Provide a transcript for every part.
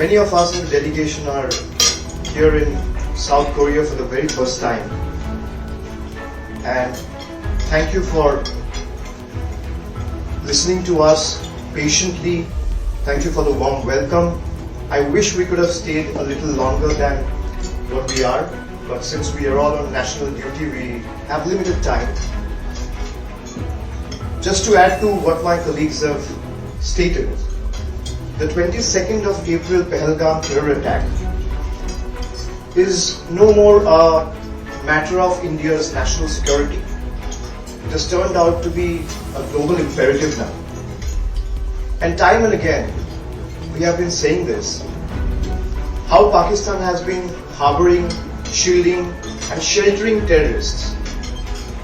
Many of us in the delegation are here in South Korea for the very first time. And thank you for listening to us patiently. Thank you for the warm welcome. I wish we could have stayed a little longer than what we are, but since we are all on national duty, we have limited time. Just to add to what my colleagues have stated, the 22nd of April Pahalgam terror attack is no more a matter of India's national security. It has turned out to be a global imperative now. And time and again, we have been saying this, how Pakistan has been harboring, shielding and sheltering terrorists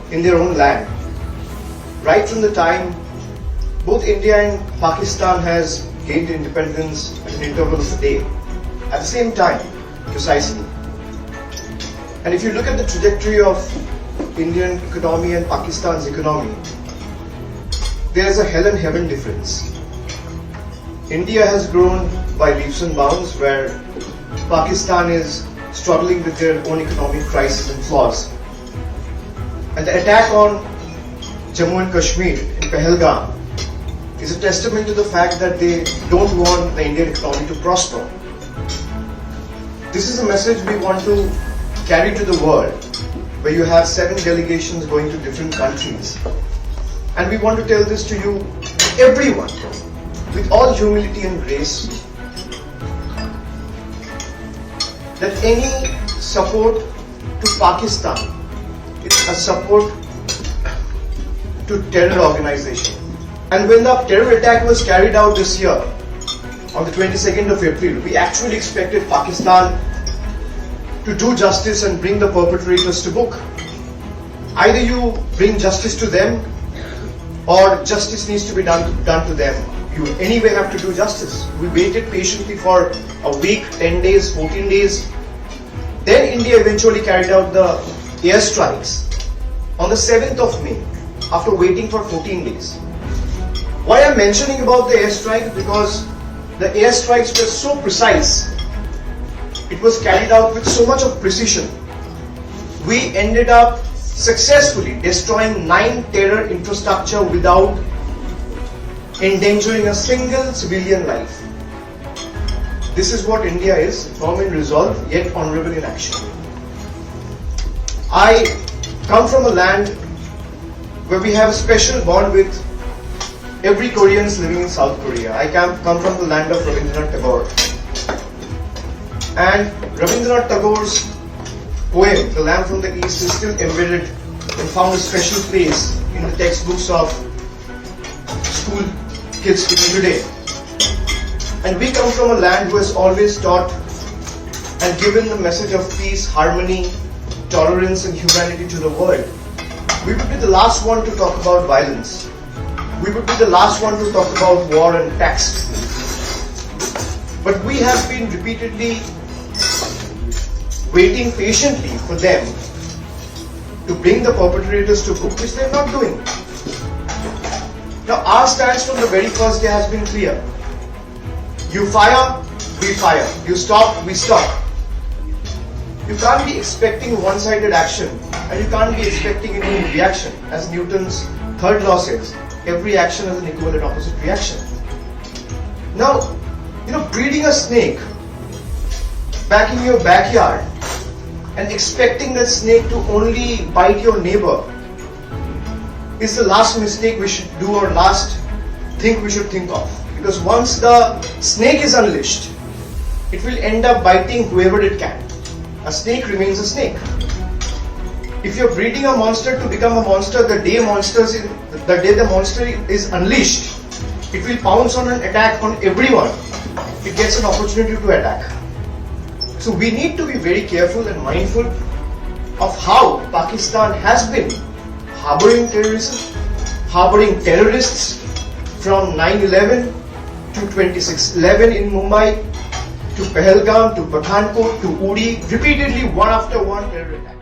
in their own land. Right from the time both India and Pakistan has gained independence at an interval of a day, at the same time, precisely. And if you look at the trajectory of Indian economy and Pakistan's economy, there is a hell and heaven difference. India has grown by leaps and bounds, where Pakistan is struggling with their own economic crisis and flaws. And the attack on Jammu and Kashmir in Pahalgam is a testament to the fact that they don't want the Indian economy to prosper. This is a message we want to carry to the world, where you have 7 delegations going to different countries. And we want to tell this to you, everyone, with all humility and grace, that any support to Pakistan is a support to terror organization. And when the terror attack was carried out this year, on the 22nd of April, we actually expected Pakistan to do justice and bring the perpetrators to book. Either you bring justice to them, or justice needs to be done to them. You anyway have to do justice. We waited patiently for a week, 10 days, 14 days. Then India eventually carried out the airstrikes on the 7th of May, after waiting for 14 days. Why I'm mentioning about the airstrike? Because the airstrikes were so precise. It was carried out with so much of precision. We ended up successfully destroying 9 terror infrastructure without endangering a single civilian life. This is what India is, firm in resolve, yet honorable in action. I come from a land where we have a special bond with every Koreans living in South Korea. I come from the land of Rabindranath Tagore. And Rabindranath Tagore's poem, The Lamb from the East, is still embedded and found a special place in the textbooks of school kids today. And we come from a land who has always taught and given the message of peace, harmony, tolerance and humanity to the world. We would be the last one to talk about violence. We would be the last one to talk about war and tax. But we have been repeatedly waiting patiently for them to bring the perpetrators to book, which they are not doing. Now our stance from the very first day has been clear. You fire, we fire. You stop, we stop. You can't be expecting one-sided action, and you can't be expecting any reaction. As Newton's third law says, every action has an equal and opposite reaction. Now, breeding a snake back in your backyard and expecting that snake to only bite your neighbor is the last mistake we should do, or last thing we should think of. Because once the snake is unleashed, it will end up biting whoever it can. A snake remains a snake. If you're breeding a monster to become a monster, the day the monster is unleashed, it will pounce on an attack on everyone. It gets an opportunity to attack. So we need to be very careful and mindful of how Pakistan has been harboring terrorism, harboring terrorists from 9/11 to 26/11 in Mumbai, to Pahalgam, to Pathankot, to Uri, repeatedly one after one terror attack.